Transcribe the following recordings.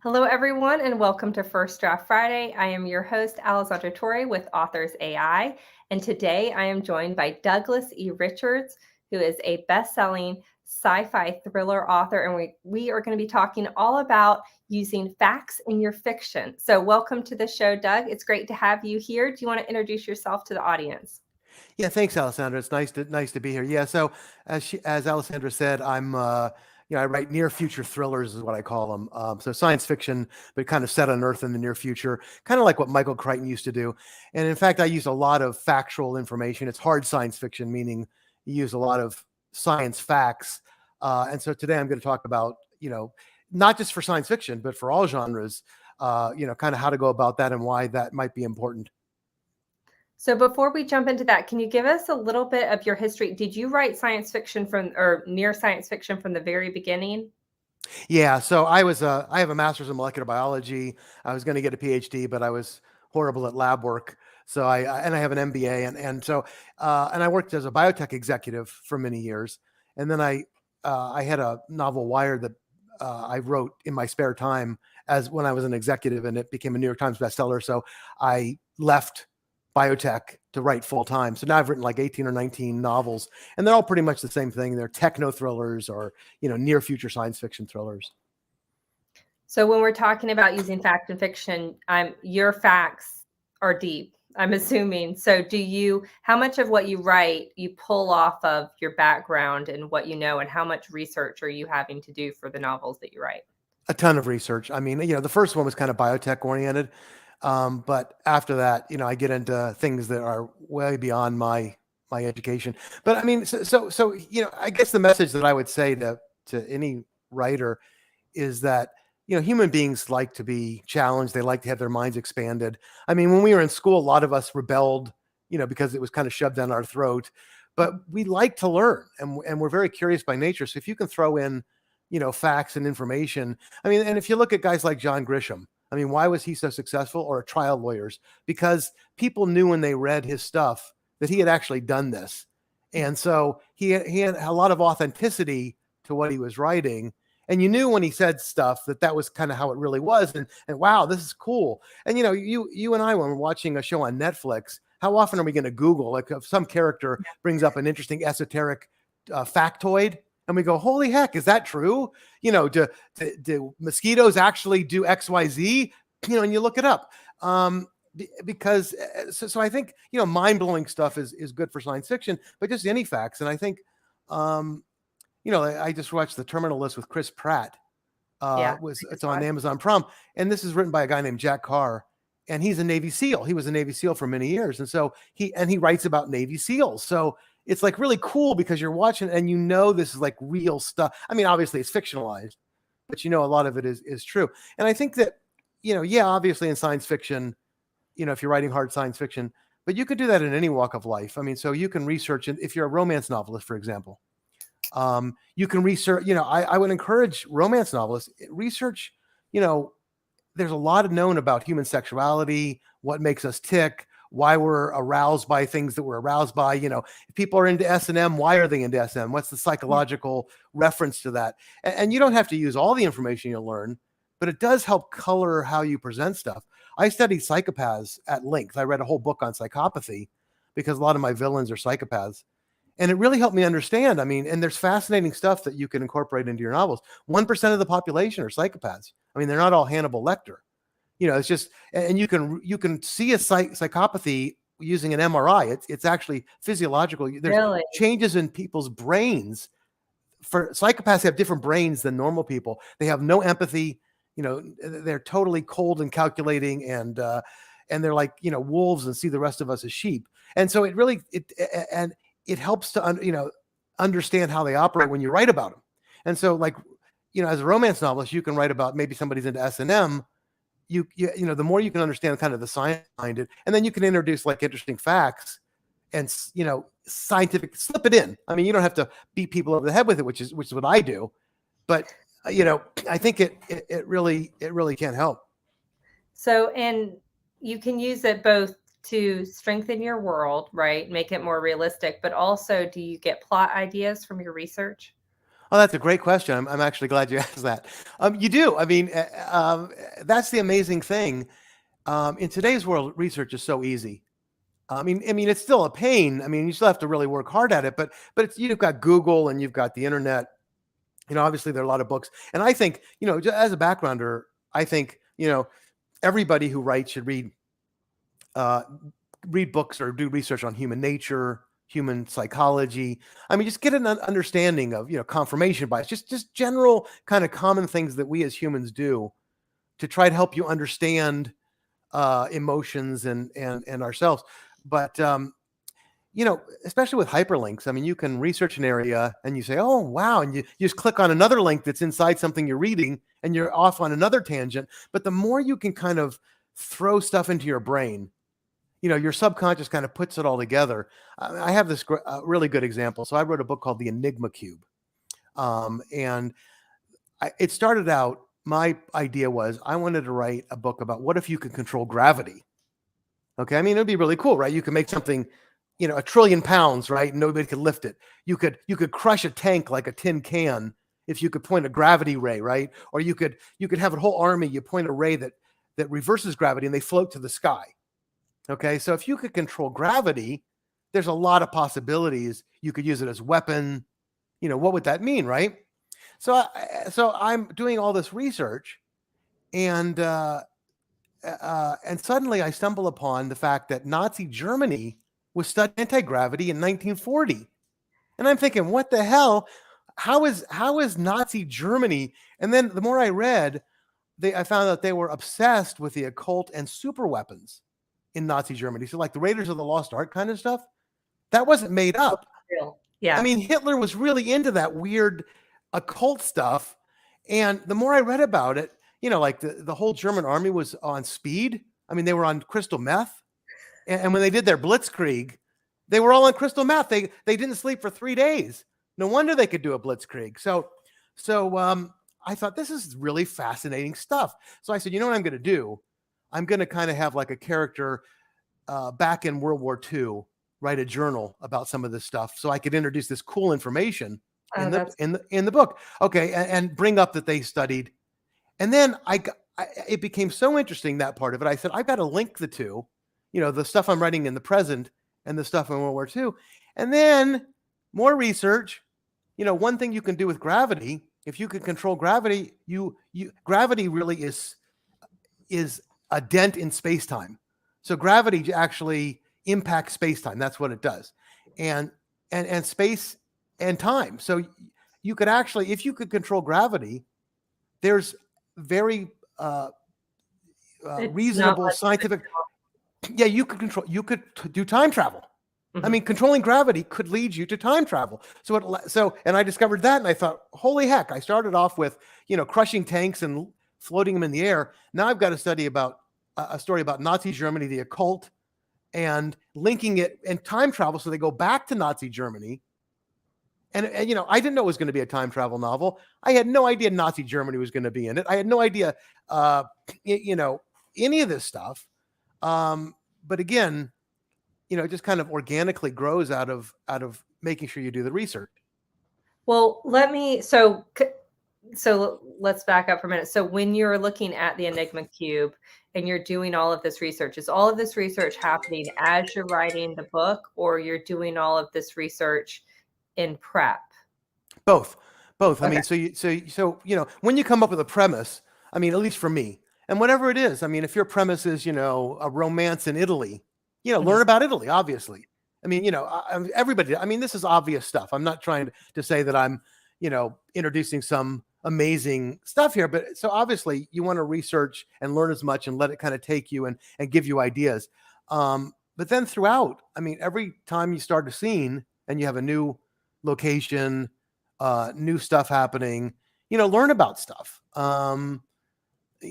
Hello, everyone, and welcome to First Draft Friday. I am your host, Alessandra Torre with Authors AI, and today I am joined by Douglas E. Richards, who is a best-selling sci-fi thriller author, and we are going to be talking all about using facts in your fiction. So welcome to the show, Doug. It's great to have you here. Do you want to introduce yourself to the audience? Yeah, thanks, Alessandra. It's nice to be here. Yeah, so as Alessandra said, I write near future thrillers is what I call them. So science fiction, but kind of set on Earth in the near future, kind of like what Michael Crichton used to do. And in fact, I use a lot of factual information. It's hard science fiction, meaning you use a lot of science facts. And so today I'm going to talk about, not just for science fiction, but for all genres, kind of how to go about that and why that might be important. So before we jump into that, can you give us a little bit of your history? Did you write science fiction or near science fiction from the very beginning? Yeah, so I have a master's in molecular biology. I was going to get a PhD, but I was horrible at lab work. So and I have an MBA, and I worked as a biotech executive for many years. And then I had a novel Wired that I wrote in my spare time as when I was an executive, and it became a New York Times bestseller. So I left biotech to write full time. So now I've written like 18 or 19 novels, and they're all pretty much the same thing. They're techno thrillers or near future science fiction thrillers. So when we're talking about using fact and fiction, your facts are deep, I'm assuming. So how much of what you write you pull off of your background and what you know, and how much research are you having to do for the novels that you write? A ton of research. I mean, the first one was kind of biotech oriented. But after that, I get into things that are way beyond my education. But I mean, I guess the message that I would say to any writer is that human beings like to be challenged. They like to have their minds expanded. I mean, when we were in school, a lot of us rebelled, because it was kind of shoved down our throat. But we like to learn, and we're very curious by nature. So if you can throw in, facts and information, I mean, and if you look at guys like John Grisham, I mean, why was he so successful, or trial lawyers? Because people knew when they read his stuff that he had actually done this. And so he had a lot of authenticity to what he was writing. And you knew when he said stuff that was kind of how it really was. And wow, this is cool. And, you and I, when we're watching a show on Netflix, how often are we going to Google, like if some character brings up an interesting esoteric factoid, and we go, holy heck, is that true? Do mosquitoes actually do XYZ? And you look it up. Because so I think, mind-blowing stuff is good for science fiction, but just any facts. And I think, I just watched The Terminal List with Chris Pratt. It's on Amazon Prime. And this is written by a guy named Jack Carr. And he's a Navy SEAL. He was a Navy SEAL for many years. And so he writes about Navy SEALs. So it's like really cool because you're watching and this is like real stuff. I mean, obviously it's fictionalized, but a lot of it is true. And I think that, obviously in science fiction, if you're writing hard science fiction, but you could do that in any walk of life. I mean, so you can research, and if you're a romance novelist, for example, you can research, I would encourage romance novelists, research, there's a lot known about human sexuality, what makes us tick, why we're aroused by things that we're aroused by. If people are into S&M, why are they into S&M? What's the psychological reference to that? And you don't have to use all the information you'll learn, but it does help color how you present stuff. I studied psychopaths at length. I read a whole book on psychopathy because a lot of my villains are psychopaths. And it really helped me understand. I mean, and there's fascinating stuff that you can incorporate into your novels. 1% of the population are psychopaths. I mean, they're not all Hannibal Lecter. It's just, and you can see a psychopathy using an MRI. It's actually physiological. There's Really? changes in people's brains. For psychopaths have different brains than normal people. They have no empathy. They're totally cold and calculating, and they're like, wolves and see the rest of us as sheep. And so it helps to understand how they operate when you write about them. And so, like, as a romance novelist, you can write about maybe somebody's into S&M. The more you can understand kind of the science behind it, and then you can introduce like interesting facts and scientific, slip it in. I mean, you don't have to beat people over the head with it, which is what I do. But I think it really can help. So, and you can use it both to strengthen your world, right? Make it more realistic, but also do you get plot ideas from your research? Oh, that's a great question. I'm actually glad you asked that. You do. I mean, that's the amazing thing. In today's world, research is so easy. I mean, it's still a pain. I mean, you still have to really work hard at it, but you've got Google and you've got the internet. Obviously there are a lot of books, and I think, just as a backgrounder, I think, everybody who writes should uh, read books or do research on human nature, human psychology. I mean, just get an understanding of, confirmation bias, just general kind of common things that we as humans do to try to help you understand emotions and ourselves. But especially with hyperlinks, I mean, you can research an area and you say, oh, wow. And you just click on another link that's inside something you're reading and you're off on another tangent. But the more you can kind of throw stuff into your brain, your subconscious kind of puts it all together. I have this really good example. So I wrote a book called The Enigma Cube. And it started out, my idea was I wanted to write a book about what if you could control gravity? Okay. I mean, it'd be really cool, right? You could make something, 1,000,000,000 pounds, right? And nobody could lift it. You could crush a tank like a tin can if you could point a gravity ray, right? Or you could have a whole army, you point a ray that reverses gravity and they float to the sky. Okay. So if you could control gravity, there's a lot of possibilities. You could use it as a weapon. What would that mean, right? So I'm doing all this research, and suddenly I stumble upon the fact that Nazi Germany was studying anti-gravity in 1940. And I'm thinking, what the hell? How is Nazi Germany? And then the more I read, I found out they were obsessed with the occult and super weapons in Nazi Germany. So like the Raiders of the Lost Ark kind of stuff, that wasn't made up. Yeah. I mean, Hitler was really into that weird occult stuff. And the more I read about it, like the whole German army was on speed. I mean, they were on crystal meth. And when they did their blitzkrieg, they were all on crystal meth. They didn't sleep for 3 days. No wonder they could do a blitzkrieg. So I thought, this is really fascinating stuff. So I said, you know what I'm going to do? I'm going to kind of have like a character back in World War II, write a journal about some of this stuff so I could introduce this cool information in the book. Okay. And bring up that they studied. And then it became so interesting, that part of it. I said, I've got to link the two, the stuff I'm writing in the present and the stuff in World War II. And then more research. One thing you can do with gravity, if you could control gravity, gravity really is a dent in space-time. So gravity actually impacts space-time. That's what it does. And space and time. So you could actually, if you could control gravity, there's very reasonable scientific. Yeah, you could do time travel. Mm-hmm. I mean, controlling gravity could lead you to time travel. And I discovered that, and I thought, holy heck! I started off with crushing tanks and floating them in the air. Now I've got a story about Nazi Germany, the occult, and linking it and time travel. So they go back to Nazi Germany. And I didn't know it was going to be a time travel novel. I had no idea Nazi Germany was going to be in it. I had no idea, any of this stuff. But again, it just kind of organically grows out of making sure you do the research. Well, so let's back up for a minute. So when you're looking at the Enigma Cube and you're doing all of this research, is all of this research happening as you're writing the book, or you're doing all of this research in prep? Both. Okay. I mean, so when you come up with a premise, I mean, at least for me, and whatever it is, I mean, if your premise is, a romance in Italy, mm-hmm. learn about Italy, obviously. I mean, everybody, I mean, this is obvious stuff. I'm not trying to say that I'm, introducing some amazing stuff here, but so obviously you want to research and learn as much and let it kind of take you and give you ideas. But then throughout, I mean, every time you start a scene and you have a new location, new stuff happening, learn about stuff. So how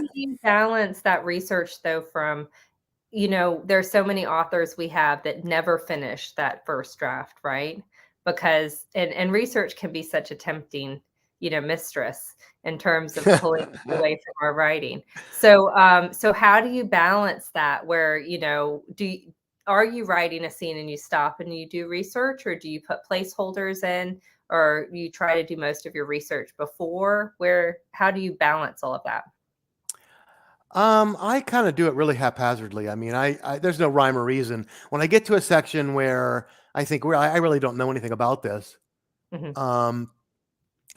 do you balance that research though from, there's so many authors we have that never finish that first draft, right? Because, and research can be such a tempting, mistress in terms of pulling away from our writing. So, so how do you balance that where, are you writing a scene and you stop and you do research, or do you put placeholders in, or you try to do most of your research before? How do you balance all of that? I kind of do it really haphazardly. I mean, there's no rhyme or reason. When I get to a section where I think, well, I really don't know anything about this. Mhm.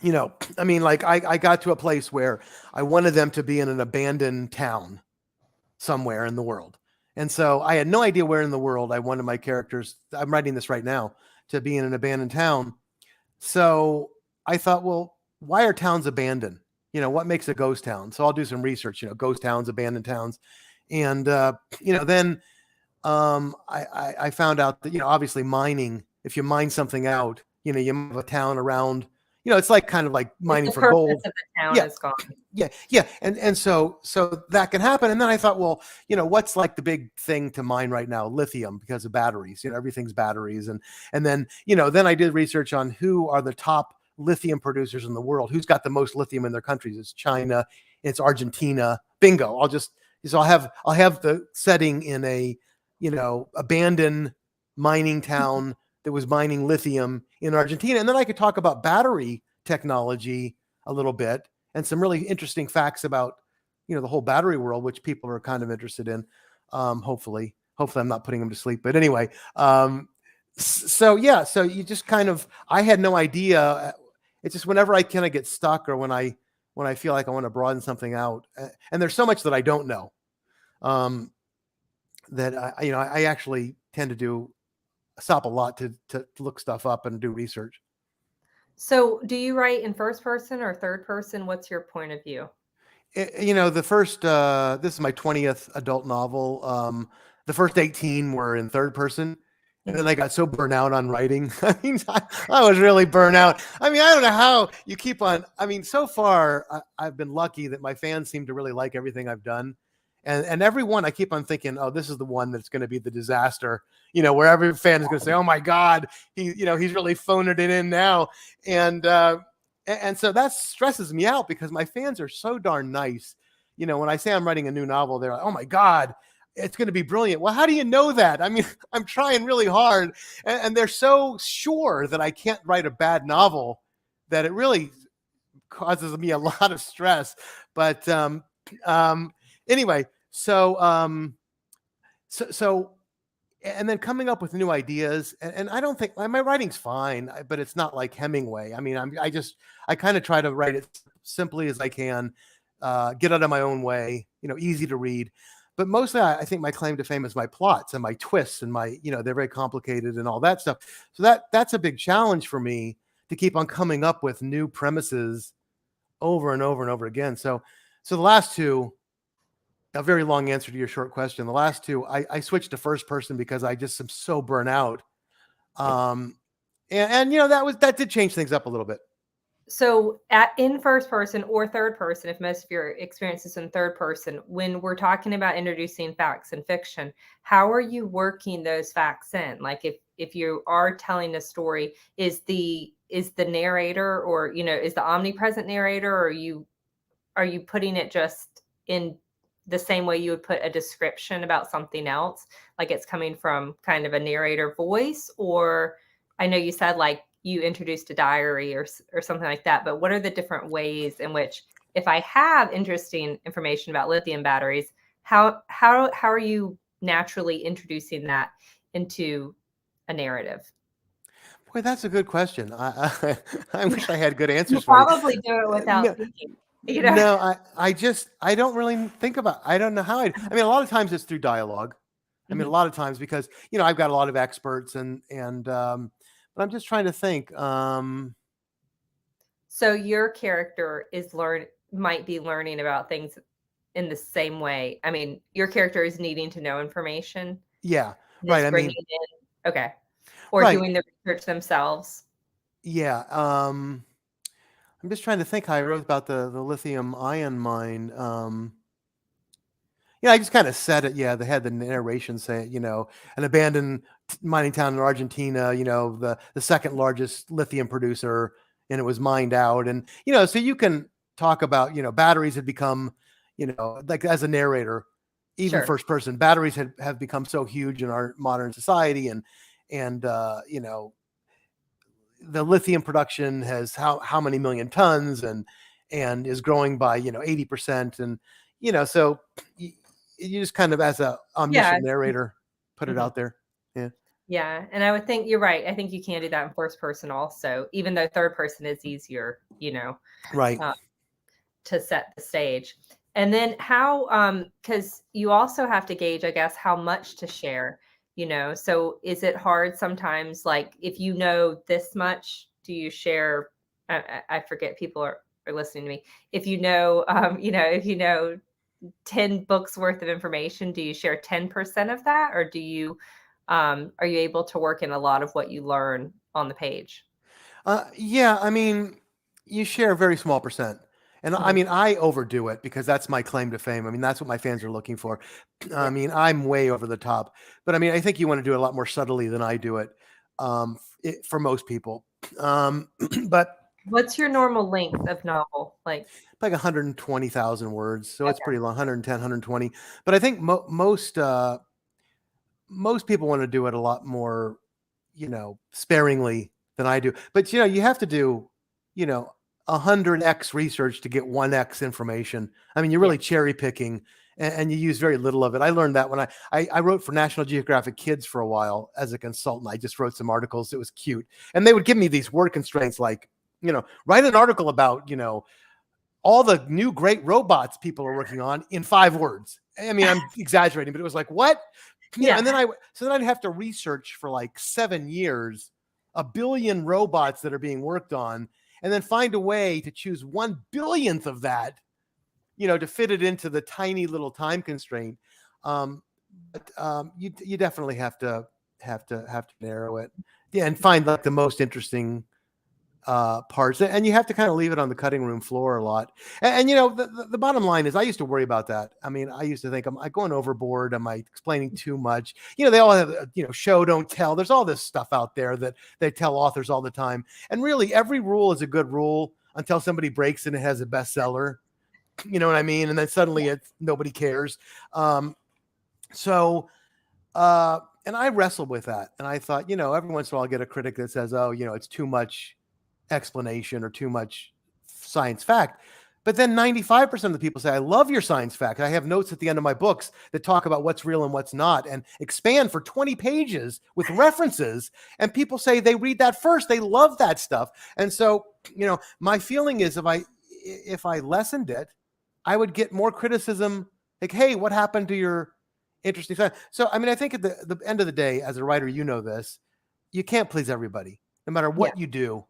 You know, I mean, like I got to a place where I wanted them to be in an abandoned town somewhere in the world. And so I had no idea where in the world I wanted my characters. I'm writing this right now to be in an abandoned town. So I thought, well, why are towns abandoned? You know, what makes a ghost town? So I'll do some research, you know, ghost towns, abandoned towns. And, you know, then I found out that, you know, obviously mining, if you mine something out, you know, you have a town around, you know, it's like kind of like Like mining the for purpose gold. of the town Yeah. is gone. Yeah. And so that can happen. And then I thought, well, you know, what's like the big thing to mine right now? Lithium, because of batteries, you know, everything's batteries. And then, you know, then I did research on who are the top lithium producers in the world, who's got the most lithium in their countries. It's China, it's Argentina. Bingo. I'll have the setting in a, you know, abandoned mining town that was mining lithium in Argentina. And then I could talk about battery technology a little bit and some really interesting facts about, you know, the whole battery world, which people are kind of interested in. Hopefully I'm not putting them to sleep, but anyway, so yeah, so you just kind of, I had no idea. It's just whenever I kind of get stuck or when I feel like I want to broaden something out, and there's so much that I don't know, that you know, I actually tend to stop a lot to look stuff up and do research. So, do you write in first person or third person? What's your point of view? You know, the first, this is my 20th adult novel. The first 18 were in third person. And then Mhm. I got so burnt out on writing. I mean, I was really burnt out. I mean, I don't know how you keep on. I mean, so far, I've been lucky that my fans seem to really like everything I've done. And every one, I keep on thinking, oh, this is the one that's going to be the disaster. You know, where every fan is going to say, oh my God, you know, he's really phoning it in now. And, and so that stresses me out because my fans are so darn nice. You know, when I say I'm writing a new novel, they're like, oh my God, it's going to be brilliant. Well, how do you know that? I mean, I'm trying really hard, and they're so sure that I can't write a bad novel that it really causes me a lot of stress. But anyway, so and then coming up with new ideas, and I don't think my writing's fine, but it's not like Hemingway. I mean, I kind of try to write it simply as I can, get out of my own way, you know, easy to read. But mostly, I think my claim to fame is my plots and my twists and my, you know, they're very complicated and all that stuff. So that's a big challenge for me to keep on coming up with new premises over and over and over again. So the last two, a very long answer to your short question. The last two, I switched to first person because I just am so burnt out. And you know, that did change things up a little bit. So, in first person or third person, if most of your experience is in third person, when we're talking about introducing facts in fiction, how are you working those facts in? Like, if you are telling a story, is the narrator, or is the omnipresent narrator, or are you putting it just in the same way you would put a description about something else, like it's coming from kind of a narrator voice? Or I know you said like you introduced a diary or something like that, but what are the different ways in which, if I have interesting information about lithium batteries, how are you naturally introducing that into a narrative? Boy, that's a good question. I wish I had good You answers for you. probably do it without No, thinking, no, I don't really think about. I don't know how I mean, a lot of times it's through dialogue. I mean, a Mhm. lot of times because, you know, I've got a lot of experts but I'm just trying to think. So your character might be learning about things in the same way. I mean, your character is needing to know information Yeah, and right. is I bringing mean, in, okay, or right. doing the research themselves. Yeah. I'm just trying to think how I wrote about the lithium ion mine. Yeah, I just kind of said it. Yeah, they had the narration say, you know, an abandoned mining town in Argentina, you know, the second largest lithium producer, and it was mined out. And, you know, so you can talk about, you know, batteries had become, you know, like as a narrator, even first person. Batteries have become so huge in our modern society, and you know, the lithium production has how many million tons, and is growing by 80%, and so you just kind of, as a omniscient narrator, put it out there. Yeah, and I would think you're right. I think you can do that in first person also, even though third person is easier, right, to set the stage. And then how, because you also have to gauge, I guess, how much to share, So is it hard sometimes, like if you know this much, do you share? I forget, people are listening to me. If if you know 10 books worth of information, do you share 10% of that, or are you able to work in a lot of what you learn on the page? Yeah, I mean, you share a very small percent. And I mean, I overdo it because that's my claim to fame. I mean, that's what my fans are looking for. I mean, I'm way over the top, but I mean, I think you want to do it a lot more subtly than I do it, for most people. But what's your normal length of novel? Like 120,000 words. So it's okay. pretty long, 110, 120. But I think most people want to do it a lot more, sparingly than I do. But you have to do, 100x research to get 1x information. I mean, you're really cherry picking, and you use very little of it. I learned that when I wrote for National Geographic Kids for a while as a consultant. I just wrote some articles. It was cute, and they would give me these word constraints like, write an article about, all the new great robots people are working on in 5 words. I mean, I'm exaggerating, but it was like, what? And then I'd have to research for like 7 years, 1 billion robots that are being worked on, and then find a way to choose 1 billionth of that, to fit it into the tiny little time constraint. But you definitely have to narrow it, and find like the most interesting parts, and you have to kind of leave it on the cutting room floor a lot. And the bottom line is, I used to worry about that. I mean, I used to think, am I going overboard? Am I explaining too much? They all have, show don't tell. There's all this stuff out there that they tell authors all the time, and really every rule is a good rule until somebody breaks it and it has a bestseller. You know what I mean? And then suddenly nobody cares. So and I wrestled with that, and I thought, every once in a while I'll get a critic that says, oh, it's too much explanation or too much science fact. But then 95% of the people say, I love your science fact. I have notes at the end of my books that talk about what's real and what's not, and expand for 20 pages with references. And people say they read that first. They love that stuff. And so, my feeling is, if I lessened it, I would get more criticism. Like, hey, what happened to your interesting science? So, I mean, I think at the end of the day, as a writer, this, you can't please everybody, no matter what you do.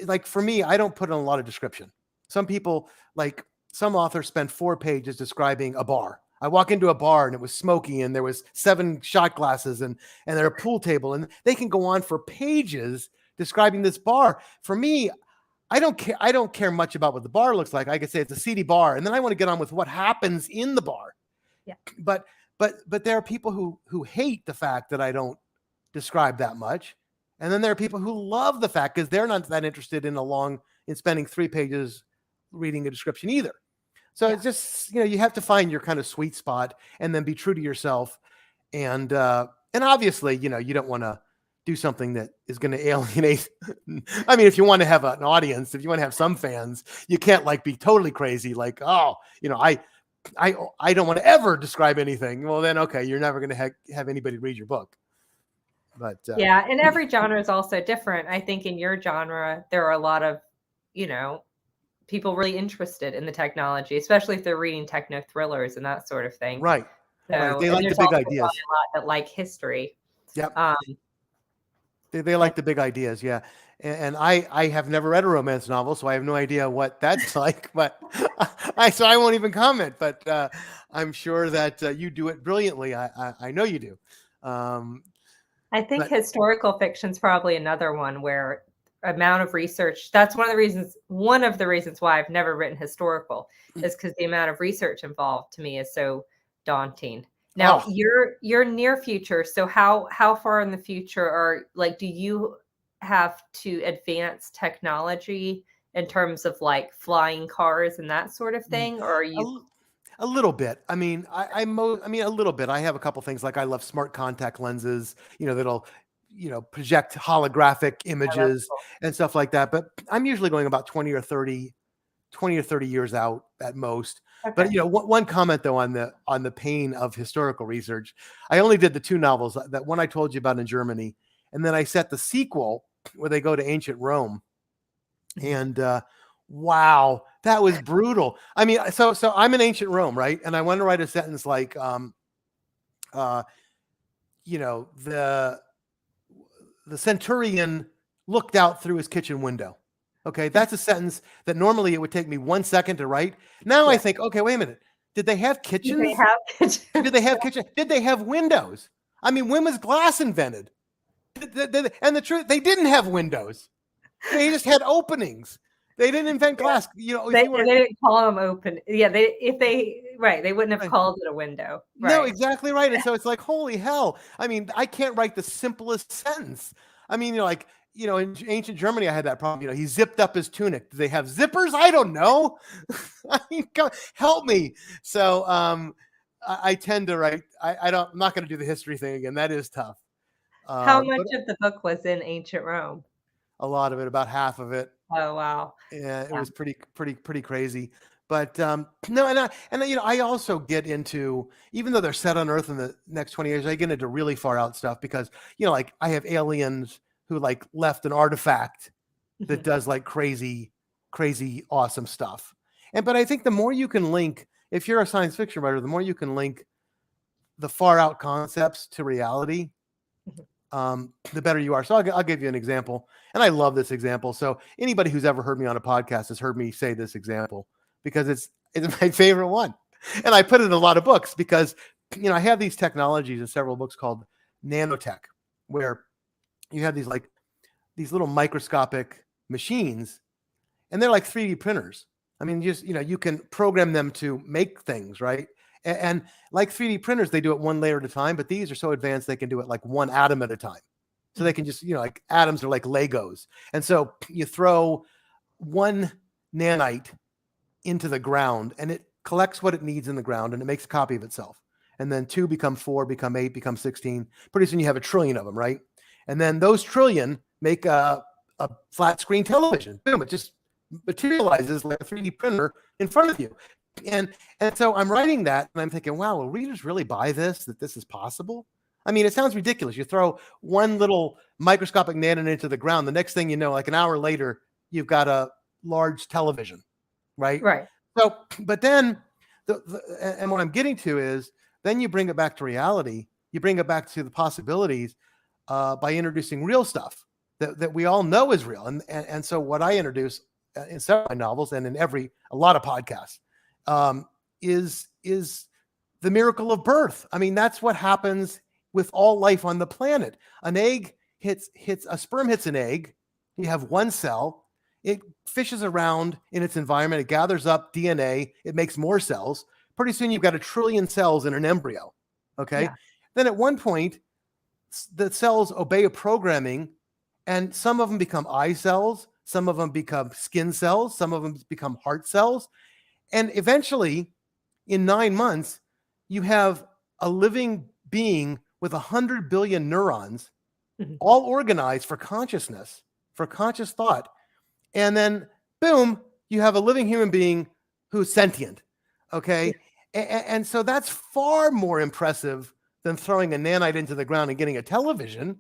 Like for me, I don't put in a lot of description. Some people, like some authors, spend 4 pages describing a bar. I walk into a bar and it was smoky and there was 7 shot glasses and there a pool table, and they can go on for pages describing this bar. For me, I don't care. I don't care much about what the bar looks like. I could say it's a seedy bar, and then I want to get on with what happens in the bar. Yeah. But there are people who hate the fact that I don't describe that much. And then there are people who love the fact, because they're not that interested in spending 3 pages reading a description either. So it's just, you have to find your kind of sweet spot and then be true to yourself. And obviously, you don't want to do something that is going to alienate. I mean, if you want to have an audience, if you want to have some fans, you can't like be totally crazy. Like, oh, I don't want to ever describe anything. Well, then, okay, you're never going to have anybody read your book. But yeah, and every genre is also different. I think in your genre, there are a lot of, people really interested in the technology, especially if they're reading techno thrillers and that sort of thing. Right. So, right. They like the big ideas. A lot that like history. Yep. They like the big ideas, yeah. And I have never read a romance novel, so I have no idea what that's like. But so I won't even comment. But I'm sure that you do it brilliantly. I know you do. I think historical fiction is probably another one where amount of research. That's one of the reasons why I've never written historical, is because the amount of research involved to me is so daunting. Now, your near future. So how far in the future do you have to advance technology in terms of like flying cars and that sort of thing, or are you? A little bit. I mean, I mean, a little bit. I have a couple things like I love smart contact lenses, that'll, project holographic Oh, that's images cool. and stuff like that. But I'm usually going about 20 or 30 years out at most. But Okay. one comment though on the pain of historical research, I only did the two novels, that one I told you about in Germany, and then I set the sequel where they go to ancient Rome, Mhm. and wow, that was brutal. I mean, so I'm in ancient Rome, right? And I want to write a sentence like, uh, the centurion looked out through his kitchen window. Okay, that's a sentence that normally it would take me 1 second to write. Now I Yeah. think, okay, wait a minute. Did they have Do they kitchens? have Did they kitchens? have kitchen? Did they have windows? I mean, when was glass invented? And the truth, they didn't have windows. They just had openings. They didn't invent Yeah. glass. If you They were didn't call them open. Yeah, they wouldn't have right. called it a window. No, Right. exactly right. And so it's like, holy hell. I mean, I can't write the simplest sentence. I mean, in ancient Germany, I had that problem. He zipped up his tunic. Do they have zippers? I don't know. I mean, help me. So I tend to write. I'm not going to do the history thing again. That is tough. How much But of the book was in ancient Rome? a lot of it, about half of it, Oh, wow. yeah, it Yeah. was pretty crazy. But no, I also get into, even though they're set on Earth in the next 20 years, I get into really far out stuff because like I have aliens who like left an artifact that Mhm. does like crazy awesome stuff. But I think the more you can link, if you're a science fiction writer, the more you can link the far out concepts to reality, Mhm. the better you are. So I'll give you an example. And I love this example. So anybody who's ever heard me on a podcast has heard me say this example because it's my favorite one. And I put it in a lot of books because, I have these technologies in several books called nanotech, where you have these little microscopic machines, and they're like 3D printers. I mean, you can program them to make things, right? And like 3D printers, they do it one layer at a time, but these are so advanced they can do it like one atom at a time. So they Mhm. can just, like atoms are like Legos. And so you throw one nanite into the ground and it collects what it needs in the ground and it makes a copy of itself. And then 2 become 4, become 8, become 16. Pretty soon you have a trillion of them, right? And then those trillion make a flat screen television. Boom, it just materializes like a 3D printer in front of you. And so I'm writing that and I'm thinking, wow, will readers really buy this, that this is possible? I mean, it sounds ridiculous. You throw one little microscopic nanite into the ground. The next thing you know, like an hour later, you've got a large television, right? Right. So, but then, and what I'm getting to is, then you bring it back to reality. You bring it back to the possibilities by introducing real stuff that we all know is real. And so what I introduce in several of my novels and in a lot of podcasts um, is the miracle of birth. I mean, that's what happens with all life on the planet. An egg hits a sperm hits an egg. You have one cell. It fishes around in its environment. It gathers up DNA. It makes more cells. Pretty soon, you've got 1 trillion cells in an embryo. Okay. Yeah. Then at one point, the cells obey a programming, and some of them become eye cells. Some of them become skin cells. Some of them become heart cells. And eventually, in 9 months, you have a living being with 100 billion neurons, Mhm. all organized for consciousness, for conscious thought. And then, boom, you have a living human being who's sentient. Yeah. Okay. And so that's far more impressive than throwing a nanite into the ground and getting a television.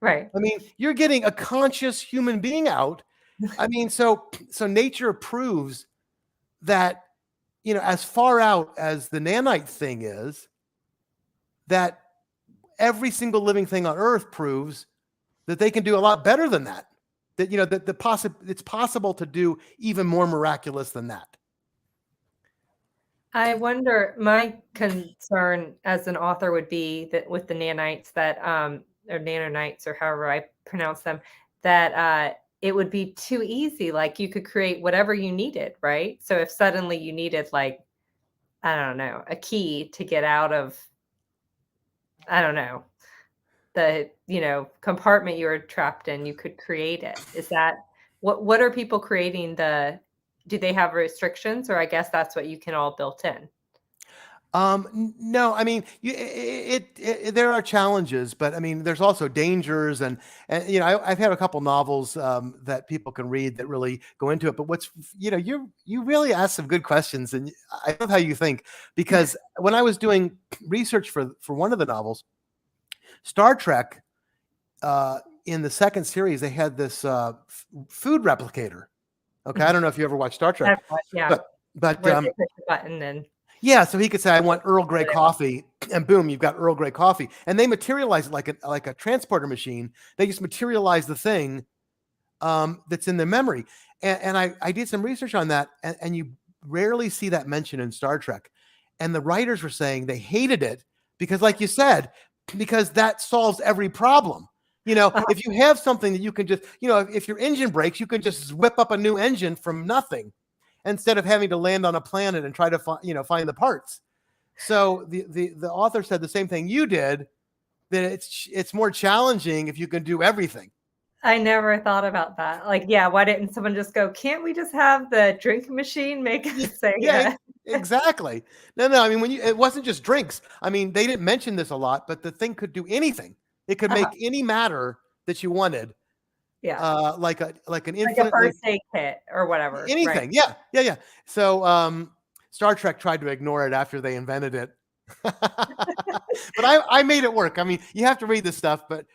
Right. I mean, you're getting a conscious human being out. I mean, so nature proves that, as far out as the nanite thing is, that every single living thing on earth proves that they can do a lot better than that. That, it's possible to do even more miraculous than that. I wonder, my concern as an author would be that with the nanites that, or nanonites or however I pronounce them, that, it would be too easy, like, you could create whatever you needed, right? So if suddenly you needed, like, I don't know, a key to get out of, I don't know, the, compartment you were trapped in, you could create it. Is that what are people creating do they have restrictions, or I guess that's what you can all built in? No, I mean, there are challenges, but I mean, there's also dangers, and I've had a couple novels that people can read that really go into it. But you really ask some good questions, and I love how you think, because when I was doing research for one of the novels, Star Trek, in the second series, they had this food replicator. Okay, I don't know if you ever watched Star Trek, Yeah, but where they push the button and. Yeah, so he could say, "I want Earl Grey coffee," and boom, you've got Earl Grey coffee. And they materialize it like a transporter machine. They just materialize the thing that's in their memory. And I did some research on that, and you rarely see that mentioned in Star Trek. And the writers were saying they hated it because, like you said, because that solves every problem. If you have something that you can just, if your engine breaks, you can just whip up a new engine from nothing, instead of having to land on a planet and try to find the parts. So the author said the same thing you did, that it's more challenging if you can do everything. I never thought about that. Like, yeah, why didn't someone just go, can't we just have the drink machine make us say Yeah, exactly. No, I mean, it wasn't just drinks. I mean, they didn't mention this a lot, but the thing could do anything. It could make any matter that you wanted. Yeah. Like an infinitely, like a first aid kit or whatever. Anything. Right? Yeah. So Star Trek tried to ignore it after they invented it. But I made it work. I mean, you have to read this stuff, but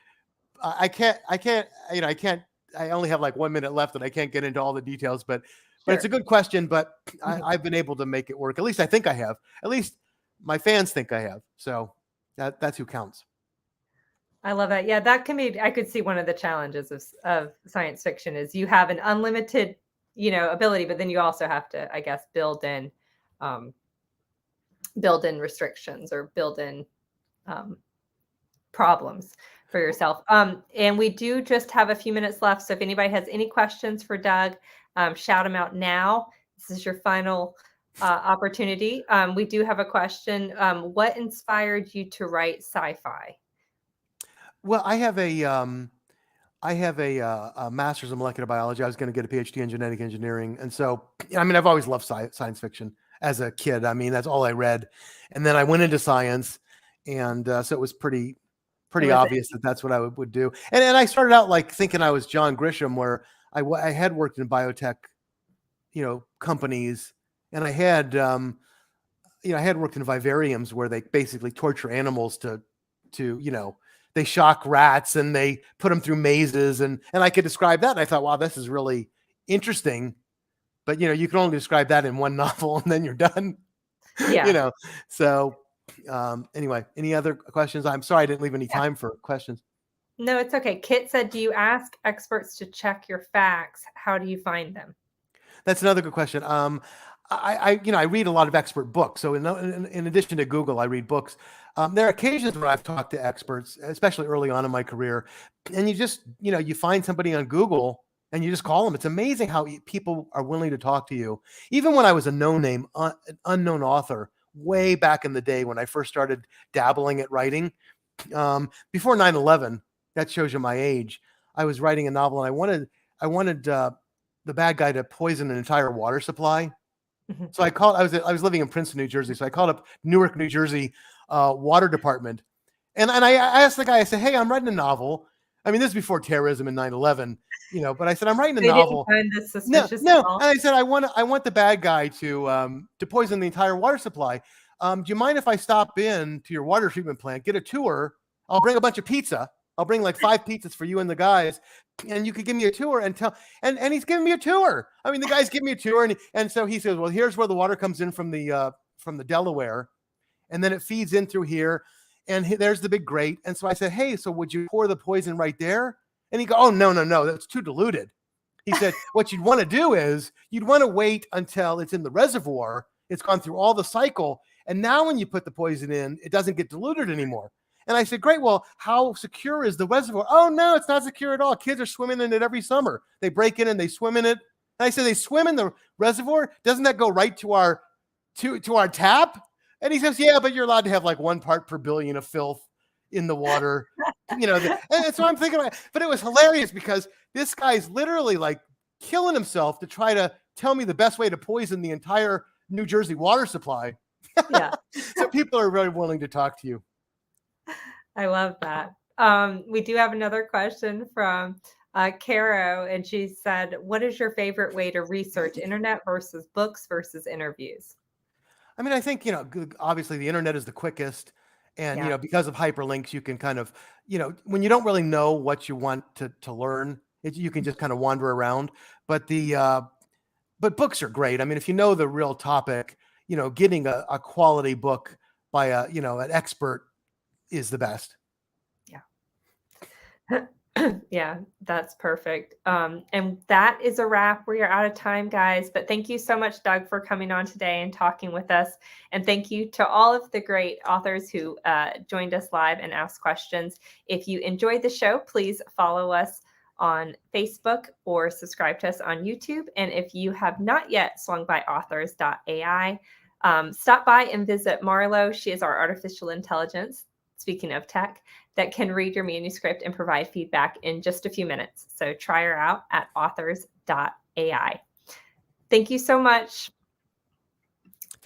I can't, I only have like 1 minute left and I can't get into all the details, but it's a good question, but I've been able to make it work. At least I think I have. At least my fans think I have. So that's who counts. I love that. Yeah, that can be, I could see one of the challenges of science fiction is you have an unlimited, ability, but then you also have to, I guess, build in restrictions or build in problems for yourself. And we do just have a few minutes left. So if anybody has any questions for Doug, shout them out now. This is your final opportunity. We do have a question. What inspired you to write sci-fi? Well, I have a master's in molecular biology. I was going to get a PhD in genetic engineering. And so, I mean, I've always loved science fiction as a kid. I mean, that's all I read. And then I went into science. And so it was pretty obvious that that's what I would do. And I started out like thinking I was John Grisham, where I had worked in biotech, companies. And I had, I had worked in vivariums where they basically torture animals to they shock rats and they put them through mazes, and I could describe that. And I thought, wow, this is really interesting. But you can only describe that in one novel and then you're done. Yeah. So anyway, any other questions? I'm sorry I didn't leave any time for questions. No, it's okay. Kit said, do you ask experts to check your facts? How do you find them? That's another good question. I read a lot of expert books. So in addition to Google, I read books. There are occasions where I've talked to experts, especially early on in my career, and you just, you find somebody on Google and you just call them. It's amazing how people are willing to talk to you. Even when I was a no-name, an unknown author, way back in the day when I first started dabbling at writing, before 9/11, that shows you my age. I was writing a novel and I wanted the bad guy to poison an entire water supply. So I was living in Princeton, New Jersey. So I called up Newark, New Jersey water department. And I asked the guy, I said, hey, I'm writing a novel. I mean, this is before terrorism and 9/11, but I said, I'm writing a novel. Didn't find this suspicious no. at all? And I said, I want the bad guy to poison the entire water supply. Do you mind if I stop in to your water treatment plant, get a tour? I'll bring a bunch of pizza. I'll bring like 5 pizzas for you and the guys, and you could give me a tour and tell. And he's giving me a tour. I mean, the guy's giving me a tour, and so he says, well, here's where the water comes in from the Delaware, and then it feeds in through here, and there's the big grate. And so I said, hey, so would you pour the poison right there? And he go, oh, no, that's too diluted. He said, what you'd want to do is you'd want to wait until it's in the reservoir, it's gone through all the cycle, and now when you put the poison in, it doesn't get diluted anymore. And I said, great, well, how secure is the reservoir? Oh, no, it's not secure at all. Kids are swimming in it every summer. They break in and they swim in it. And I said, they swim in the reservoir? Doesn't that go right to our tap? And he says, yeah, but you're allowed to have like 1 part per billion of filth in the water. And so I'm thinking, but it was hilarious because this guy's literally like killing himself to try to tell me the best way to poison the entire New Jersey water supply. Yeah. So people are really willing to talk to you. I love that. We do have another question from Caro, and she said, "What is your favorite way to research internet versus books versus interviews?" I mean, I think, obviously the internet is the quickest. And, Yeah. because of hyperlinks, you can kind of, when you don't really know what you want to learn, you can just kind of wander around. But but books are great. I mean, if you know the real topic, getting a quality book by an expert is the best. Yeah. Yeah, that's perfect. And that is a wrap. We are out of time, guys. But thank you so much, Doug, for coming on today and talking with us. And thank you to all of the great authors who joined us live and asked questions. If you enjoyed the show, please follow us on Facebook or subscribe to us on YouTube. And if you have not yet swung by authors.ai, stop by and visit Marlo. She is our artificial intelligence, speaking of tech, that can read your manuscript and provide feedback in just a few minutes. So try her out at authors.ai. Thank you so much.